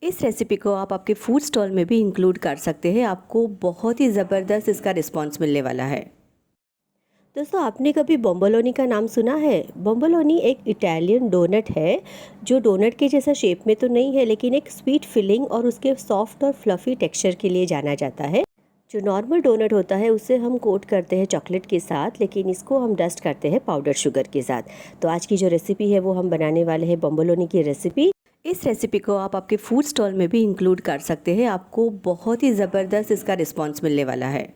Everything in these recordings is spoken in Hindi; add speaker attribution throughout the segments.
Speaker 1: इस रेसिपी को आप आपके फूड स्टॉल में भी इंक्लूड कर सकते हैं। आपको बहुत ही ज़बरदस्त इसका रिस्पांस मिलने वाला है। दोस्तों, आपने कभी बोम्बोलोनी का नाम सुना है? बोम्बोलोनी एक इटालियन डोनट है जो डोनट के जैसा शेप में तो नहीं है, लेकिन एक स्वीट फिलिंग और उसके सॉफ्ट और फ्लफ़ी टेक्सचर के लिए जाना जाता है। जो नॉर्मल डोनट होता है उसे हम कोट करते हैं चॉकलेट के साथ, लेकिन इसको हम डस्ट करते हैं पाउडर शुगर के साथ। तो आज की जो रेसिपी है वो हम बनाने वाले हैं बोम्बोलोनी की रेसिपी। इस रेसिपी को आप आपके फूड स्टॉल में भी इंक्लूड कर सकते हैं। आपको बहुत ही ज़बरदस्त इसका रिस्पांस मिलने वाला है।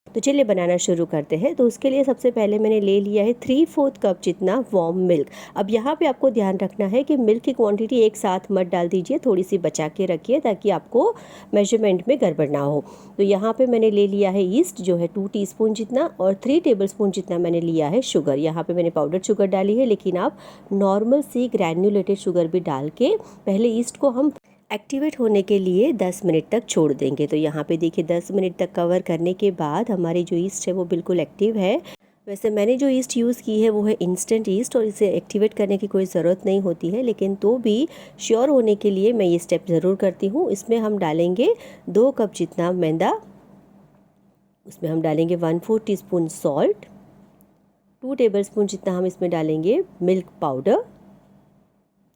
Speaker 1: तो चलिए बनाना शुरू करते हैं। तो उसके लिए सबसे पहले मैंने ले लिया है 3/4 कप जितना वार्म मिल्क। अब यहाँ पे आपको ध्यान रखना है कि मिल्क की क्वांटिटी एक साथ मत डाल दीजिए, थोड़ी सी बचा के रखिए ताकि आपको मेजरमेंट में गड़बड़ ना हो। तो यहाँ पे मैंने ले लिया है ईस्ट जो है 2 टीस्पून जितना, और 3 टेबलस्पून जितना मैंने लिया है शुगर। यहाँ पे मैंने पाउडर शुगर डाली है, लेकिन आप नॉर्मल सी ग्रैन्युलेटेड शुगर भी डाल के पहले ईस्ट को हम एक्टिवेट होने के लिए 10 मिनट तक छोड़ देंगे। तो यहाँ पे देखिए 10 मिनट तक कवर करने के बाद हमारी जो ईस्ट है वो बिल्कुल एक्टिव है। वैसे मैंने जो ईस्ट यूज़ की है वो है इंस्टेंट ईस्ट, और इसे एक्टिवेट करने की कोई ज़रूरत नहीं होती है, लेकिन तो भी श्योर होने के लिए मैं ये स्टेप ज़रूर करती हूँ। इसमें हम डालेंगे 2 कप जितना मैदा, उसमें हम डालेंगे 1/4 टीस्पून सॉल्ट, 2 टेबलस्पून जितना हम इसमें डालेंगे मिल्क पाउडर।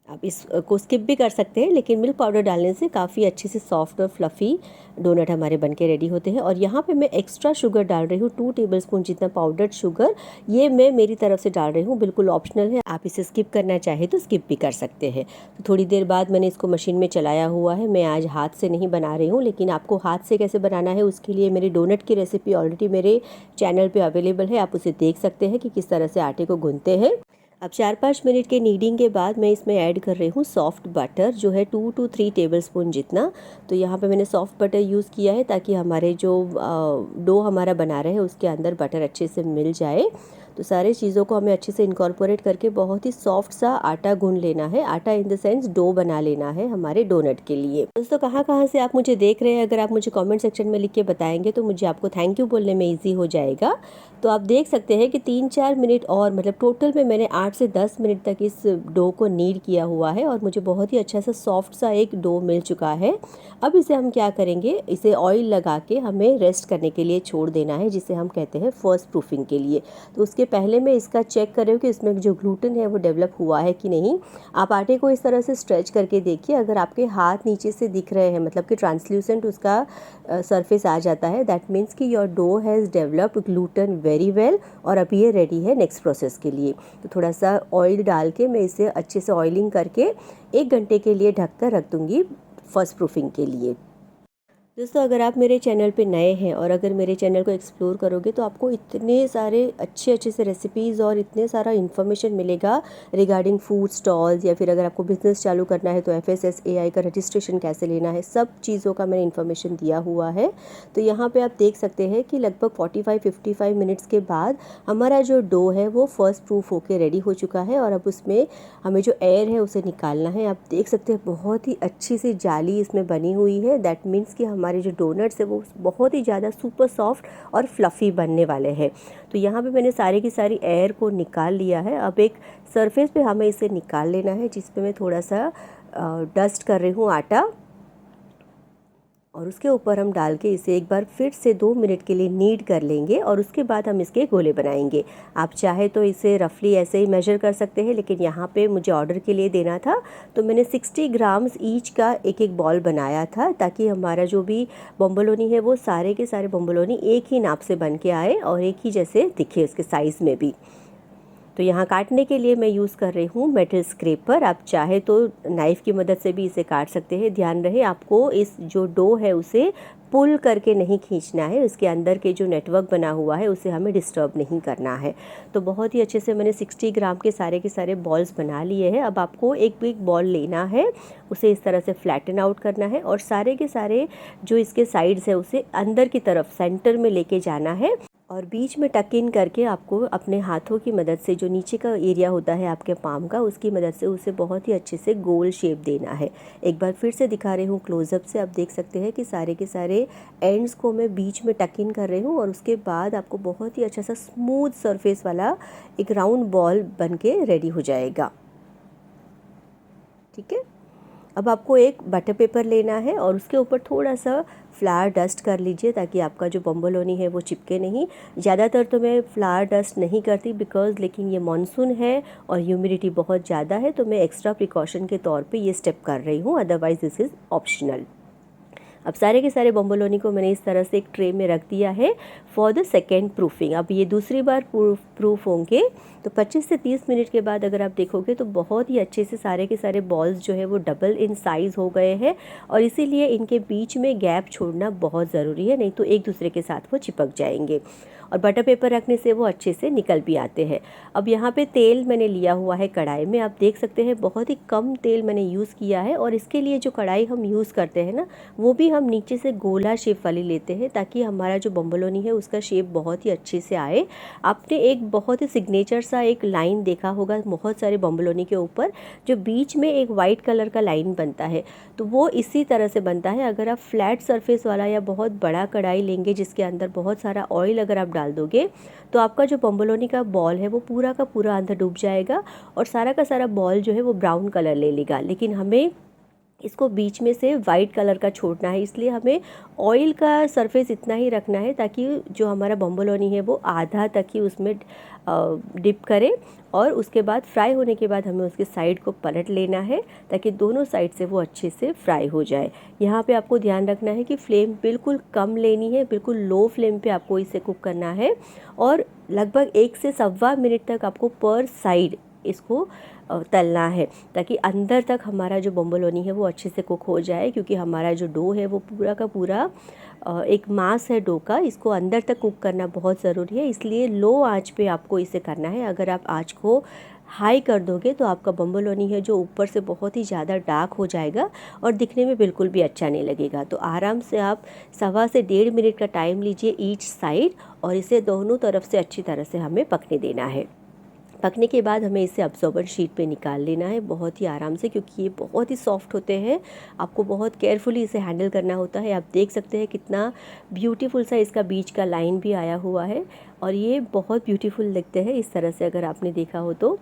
Speaker 1: आप इसको स्किप भी कर सकते हैं, लेकिन मिल्क पाउडर डालने से काफ़ी अच्छे से सॉफ्ट और फ्लफ़ी डोनट हमारे बनके रेडी होते हैं। और यहाँ पे मैं एक्स्ट्रा शुगर डाल रही हूँ 2 टेबलस्पून जितना पाउडर्ड शुगर। ये मैं मेरी तरफ से डाल रही हूँ, बिल्कुल ऑप्शनल है, आप इसे स्किप करना चाहे तो स्किप भी कर सकते हैं। तो थोड़ी देर बाद मैंने इसको मशीन में चलाया हुआ है। मैं आज हाथ से नहीं बना रही हूँ, लेकिन आपको हाथ से कैसे बनाना है उसके लिए मेरी डोनट की रेसिपी ऑलरेडी मेरे चैनल पर अवेलेबल है, आप उसे देख सकते हैं कि किस तरह से आटे को गूंथते हैं। अब 4-5 मिनट के नीडिंग के बाद मैं इसमें ऐड कर रही हूँ सॉफ्ट बटर जो है 2 to 3 टेबलस्पून जितना। तो यहाँ पे मैंने सॉफ्ट बटर यूज़ किया है ताकि हमारे जो डो हमारा बना रहे हैं उसके अंदर बटर अच्छे से मिल जाए। तो सारे चीज़ों को हमें अच्छे से इनकॉर्पोरेट करके बहुत ही सॉफ्ट सा आटा गूंद लेना है। आटा इन द सेंस डो बना लेना है हमारे डोनट के लिए। दोस्तों, कहाँ कहाँ से आप मुझे देख रहे हैं, अगर आप मुझे कमेंट सेक्शन में लिख के बताएंगे तो मुझे आपको थैंक यू बोलने में ईजी हो जाएगा। तो आप देख सकते हैं कि 3-4 मिनट और, मतलब टोटल में मैंने 8 से 10 मिनट तक इस डो को नीड किया हुआ है, और मुझे बहुत ही अच्छा सा सॉफ्ट सा एक डो मिल चुका है। अब इसे हम क्या करेंगे, इसे ऑयल लगा के हमें रेस्ट करने के लिए छोड़ देना है, जिसे हम कहते हैं फर्स्ट प्रूफिंग के लिए। तो उसके पहले मैं इसका चेक कर रही हूँ कि इसमें जो ग्लूटेन है वो डेवलप हुआ है कि नहीं। आप आटे को इस तरह से स्ट्रेच करके देखिए, अगर आपके हाथ नीचे से दिख रहे हैं, मतलब कि ट्रांसल्यूसेंट उसका सरफेस आ जाता है, दैट मीन्स कि your dough has developed gluten very well, और अभी ये रेडी है नेक्स्ट प्रोसेस के लिए। तो थोड़ा सा ऑयल डाल के मैं इसे अच्छे से ऑयलिंग करके 1 घंटे के लिए ढक कर रख दूँगी फर्स्ट प्रूफिंग के लिए। दोस्तों, अगर आप मेरे चैनल पे नए हैं और अगर मेरे चैनल को एक्सप्लोर करोगे तो आपको इतने सारे अच्छे अच्छे से रेसिपीज़ और इतने सारा इन्फॉर्मेशन मिलेगा रिगार्डिंग फूड स्टॉल्स, या फिर अगर आपको बिज़नेस चालू करना है तो FSSAI का रजिस्ट्रेशन कैसे लेना है, सब चीज़ों का मैंने इन्फॉर्मेशन दिया हुआ है। तो यहाँ पर आप देख सकते हैं कि लगभग 45-55 मिनट्स के बाद हमारा जो डो है वो फर्स्ट प्रूफ होकर रेडी हो चुका है, और अब उसमें हमें जो एयर है उसे निकालना है। आप देख सकते हैं बहुत ही अच्छी सी जाली इसमें बनी हुई है, दैट मीन्स कि हमारे जो डोनट्स है वो बहुत ही ज़्यादा सुपर सॉफ्ट और फ्लफ़ी बनने वाले हैं। तो यहाँ पे मैंने सारी की सारी एयर को निकाल लिया है। अब एक सरफेस पे हमें इसे निकाल लेना है, जिस पे मैं थोड़ा सा डस्ट कर रही हूँ आटा, और उसके ऊपर हम डाल के इसे एक बार फिर से 2 मिनट के लिए नीड कर लेंगे, और उसके बाद हम इसके गोले बनाएंगे। आप चाहे तो इसे रफली ऐसे ही मेजर कर सकते हैं, लेकिन यहाँ पे मुझे ऑर्डर के लिए देना था तो मैंने 60 ग्राम्स ईच का एक एक बॉल बनाया था, ताकि हमारा जो भी बोम्बोलोनी है वो सारे के सारे बोम्बोलोनी एक ही नाप से बन के आए और एक ही जैसे दिखे उसके साइज़ में भी। तो यहाँ काटने के लिए मैं यूज़ कर रही हूँ मेटल स्क्रैपर। आप चाहे तो नाइफ़ की मदद से भी इसे काट सकते हैं। ध्यान रहे आपको इस जो डो है उसे पुल करके नहीं खींचना है, उसके अंदर के जो नेटवर्क बना हुआ है उसे हमें डिस्टर्ब नहीं करना है। तो बहुत ही अच्छे से मैंने 60 ग्राम के सारे बॉल्स बना लिए हैं। अब आपको एक बिग बॉल लेना है, उसे इस तरह से फ्लैटन आउट करना है, और सारे के सारे जो इसके साइड्स है उसे अंदर की तरफ सेंटर में लेके जाना है, और बीच में टक इन करके आपको अपने हाथों की मदद से जो नीचे का एरिया होता है आपके पाम का, उसकी मदद से उसे बहुत ही अच्छे से गोल शेप देना है। एक बार फिर से दिखा रही हूँ क्लोजअप से। आप देख सकते हैं कि सारे के सारे एंड्स को मैं बीच में टक इन कर रही हूँ, और उसके बाद आपको बहुत ही अच्छा सा स्मूथ सरफेस वाला एक राउंड बॉल बन के रेडी हो जाएगा। ठीक है। अब आपको एक बटर पेपर लेना है और उसके ऊपर थोड़ा सा फ्लावर डस्ट कर लीजिए ताकि आपका जो बम्बोलोनी है वो चिपके नहीं। ज़्यादातर तो मैं फ्लावर डस्ट नहीं करती बिकॉज़ लेकिन ये मानसून है और ह्यूमिडिटी बहुत ज़्यादा है, तो मैं एक्स्ट्रा प्रिकॉशन के तौर पे ये स्टेप कर रही हूँ, अदरवाइज़ दिस इज़ ऑप्शनल। अब सारे के सारे बम्बोलोनी को मैंने इस तरह से एक ट्रे में रख दिया है फॉर द सेकेंड प्रूफिंग। अब ये दूसरी बार प्रूफ होंगे तो 25 से 30 मिनट के बाद अगर आप देखोगे तो बहुत ही अच्छे से सारे के सारे बॉल्स जो है वो डबल इन साइज़ हो गए हैं, और इसीलिए इनके बीच में गैप छोड़ना बहुत ज़रूरी है, नहीं तो एक दूसरे के साथ वो चिपक जाएंगे। और बटर पेपर रखने से वो अच्छे से निकल भी आते हैं। अब यहाँ पे तेल मैंने लिया हुआ है कढ़ाई में, आप देख सकते हैं बहुत ही कम तेल मैंने यूज़ किया है, और इसके लिए जो कढ़ाई हम यूज़ करते हैं ना, वो भी हम नीचे से गोला शेप वाली लेते हैं ताकि हमारा जो बम्बोलोनी है उसका शेप बहुत ही अच्छे से आए। आपने एक बहुत ही सिग्नेचर सा एक लाइन देखा होगा बहुत सारे बम्बोलोनी के ऊपर, जो बीच में एक वाइट कलर का लाइन बनता है, तो वो इसी तरह से बनता है। अगर आप फ्लैट सरफेस वाला या बहुत बड़ा कढ़ाई लेंगे जिसके अंदर बहुत सारा ऑयल अगर आप डाल दोगे तो आपका जो बम्बोलोनी का बॉल है वो पूरा का पूरा अंदर डूब जाएगा और सारा का सारा बॉल जो है वो ब्राउन कलर ले लेगा। लेकिन हमें इसको बीच में से वाइट कलर का छोड़ना है, इसलिए हमें ऑयल का सरफेस इतना ही रखना है ताकि जो हमारा बम्बोलोनी है वो आधा तक ही उसमें डिप करे, और उसके बाद फ्राई होने के बाद हमें उसके साइड को पलट लेना है ताकि दोनों साइड से वो अच्छे से फ्राई हो जाए। यहाँ पे आपको ध्यान रखना है कि फ्लेम बिल्कुल कम लेनी है, बिल्कुल लो फ्लेम पे आपको इसे कुक करना है, और लगभग 1 से सवा मिनट तक आपको पर साइड इसको तलना है ताकि अंदर तक हमारा जो बम्बोलोनी है वो अच्छे से कुक हो जाए, क्योंकि हमारा जो डो है वो पूरा का पूरा एक मास है डो का, इसको अंदर तक कुक करना बहुत ज़रूरी है, इसलिए लो आंच पे आपको इसे करना है। अगर आप आंच को हाई कर दोगे तो आपका बम्बोलोनी है जो ऊपर से बहुत ही ज़्यादा डार्क हो जाएगा और दिखने में बिल्कुल भी अच्छा नहीं लगेगा। तो आराम से आप 1.25 से 1.5 मिनट का टाइम लीजिए ईच साइड, और इसे दोनों तरफ से अच्छी तरह से हमें पकने देना है। पकने के बाद हमें इसे अब्जॉर्बर शीट पे निकाल लेना है बहुत ही आराम से, क्योंकि ये बहुत ही सॉफ्ट होते हैं, आपको बहुत केयरफुली इसे हैंडल करना होता है। आप देख सकते हैं कितना ब्यूटीफुल सा इसका बीच का लाइन भी आया हुआ है, और ये बहुत ब्यूटीफुल लगते हैं इस तरह से अगर आपने देखा हो तो।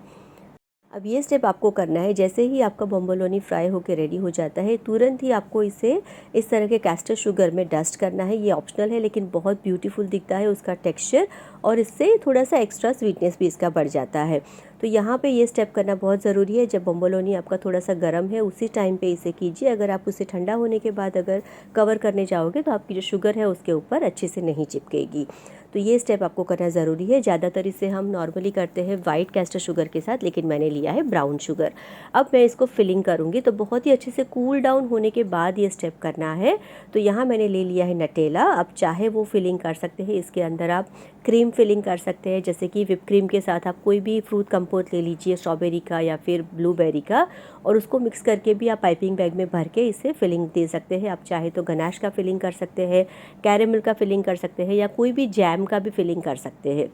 Speaker 1: अब ये स्टेप आपको करना है, जैसे ही आपका बम्बोलोनी फ्राई होकर रेडी हो जाता है तुरंत ही आपको इसे इस तरह के कैस्टर शुगर में डस्ट करना है। ये ऑप्शनल है लेकिन बहुत ब्यूटीफुल दिखता है उसका टेक्सचर, और इससे थोड़ा सा एक्स्ट्रा स्वीटनेस भी इसका बढ़ जाता है। तो यहाँ पे ये स्टेप करना बहुत ज़रूरी है। जब बम्बोलोनी आपका थोड़ा सा गर्म है उसी टाइम पे इसे कीजिए। अगर आप उसे ठंडा होने के बाद अगर कवर करने जाओगे तो आपकी जो शुगर है उसके ऊपर अच्छे से नहीं चिपकेगी। तो ये स्टेप आपको करना ज़रूरी है। ज़्यादातर इसे हम नॉर्मली करते हैं वाइट कैस्टर शुगर के साथ, लेकिन मैंने लिया है ब्राउन शुगर। अब मैं इसको फिलिंग करूँगी, तो बहुत ही अच्छे से कूल डाउन होने के बाद ये स्टेप करना है। तो यहाँ मैंने ले लिया है नटेला। आप चाहे वो फिलिंग कर सकते हैं, इसके अंदर आप क्रीम फिलिंग कर सकते हैं, जैसे कि विप क्रीम के साथ आप कोई भी फ्रूट कंपोट ले लीजिए, स्ट्रॉबेरी का या फिर ब्लूबेरी का, और उसको मिक्स करके भी आप पाइपिंग बैग में भर के इसे फिलिंग दे सकते हैं। आप चाहे तो गनाश का फिलिंग कर सकते हैं, कैरेमल का फिलिंग कर सकते हैं, या कोई भी जैम का भी फिलिंग कर सकते हैं।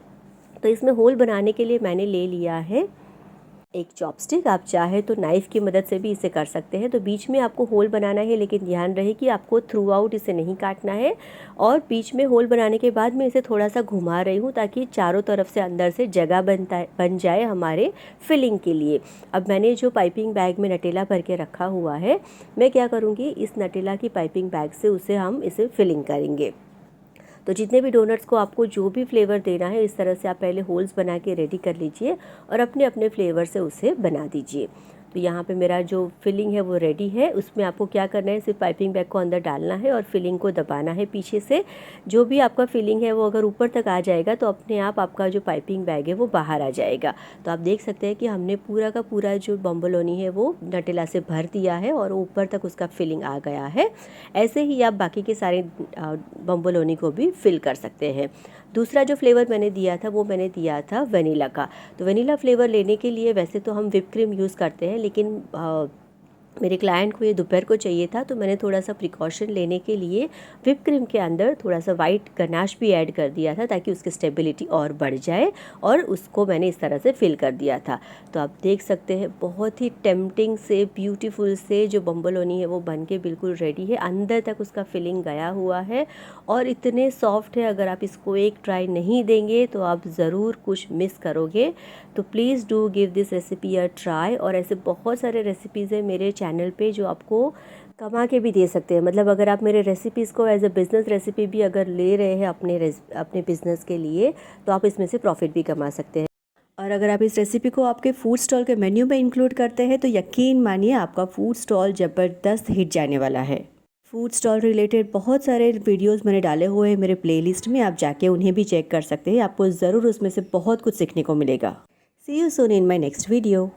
Speaker 1: तो इसमें होल बनाने के लिए मैंने ले लिया है एक चॉपस्टिक। आप चाहे तो नाइफ़ की मदद से भी इसे कर सकते हैं। तो बीच में आपको होल बनाना है, लेकिन ध्यान रहे कि आपको थ्रू आउट इसे नहीं काटना है, और बीच में होल बनाने के बाद मैं इसे थोड़ा सा घुमा रही हूँ ताकि चारों तरफ से अंदर से जगह बन जाए हमारे फिलिंग के लिए। अब मैंने जो पाइपिंग बैग में नटेला भर के रखा हुआ है, मैं क्या करूँगी, इस नटेला की पाइपिंग बैग से हम इसे फिलिंग करेंगे। तो जितने भी डोनट्स को आपको जो भी फ्लेवर देना है, इस तरह से आप पहले होल्स बना के रेडी कर लीजिए और अपने अपने फ्लेवर से उसे बना दीजिए। तो यहाँ पे मेरा जो फिलिंग है वो रेडी है। उसमें आपको क्या करना है, सिर्फ पाइपिंग बैग को अंदर डालना है और फिलिंग को दबाना है पीछे से। जो भी आपका फिलिंग है वो अगर ऊपर तक आ जाएगा तो अपने आप आपका जो पाइपिंग बैग है वो बाहर आ जाएगा। तो आप देख सकते हैं कि हमने पूरा का पूरा जो बम्बोलोनी है वो नटेला से भर दिया है और ऊपर तक उसका फिलिंग आ गया है। ऐसे ही आप बाकी के सारे बम्बोलोनी को भी फिल कर सकते हैं। दूसरा जो फ्लेवर मैंने दिया था वो मैंने दिया था वनीला का। तो वनीला फ्लेवर लेने के लिए वैसे तो हम व्हिप क्रीम यूज़ करते हैं, लेकिन मेरे क्लाइंट को ये दोपहर को चाहिए था, तो मैंने थोड़ा सा प्रिकॉशन लेने के लिए व्हिप क्रीम के अंदर थोड़ा सा वाइट गनाश भी ऐड कर दिया था ताकि उसकी स्टेबिलिटी और बढ़ जाए, और उसको मैंने इस तरह से फिल कर दिया था। तो आप देख सकते हैं बहुत ही टेम्पटिंग से ब्यूटीफुल से जो बम्बोलोनी है वो बन के बिल्कुल रेडी है। अंदर तक उसका फिलिंग गया हुआ है और इतने सॉफ्ट है। अगर आप इसको एक ट्राई नहीं देंगे तो आप ज़रूर कुछ मिस करोगे। तो please do give this recipe a try. और ऐसे बहुत सारे रेसिपीज़ हैं मेरे चैनल पे जो आपको कमा के भी दे सकते हैं। मतलब अगर आप मेरे रेसिपीज़ को एज अ बिज़नेस रेसिपी भी अगर ले रहे हैं अपने बिज़नेस के लिए, तो आप इसमें से प्रॉफिट भी कमा सकते हैं। और अगर आप इस रेसिपी को आपके फूड स्टॉल के मेन्यू में इंक्लूड करते हैं तो यकीन मानिए आपका फूड स्टॉल ज़बरदस्त हिट जाने वाला है। फूड स्टॉल रिलेटेड बहुत सारे वीडियोस मैंने डाले हुए हैं मेरे प्लेलिस्ट में, आप जाके उन्हें भी चेक कर सकते हैं। आपको ज़रूर उसमें से बहुत कुछ सीखने को मिलेगा। See you soon in my next video.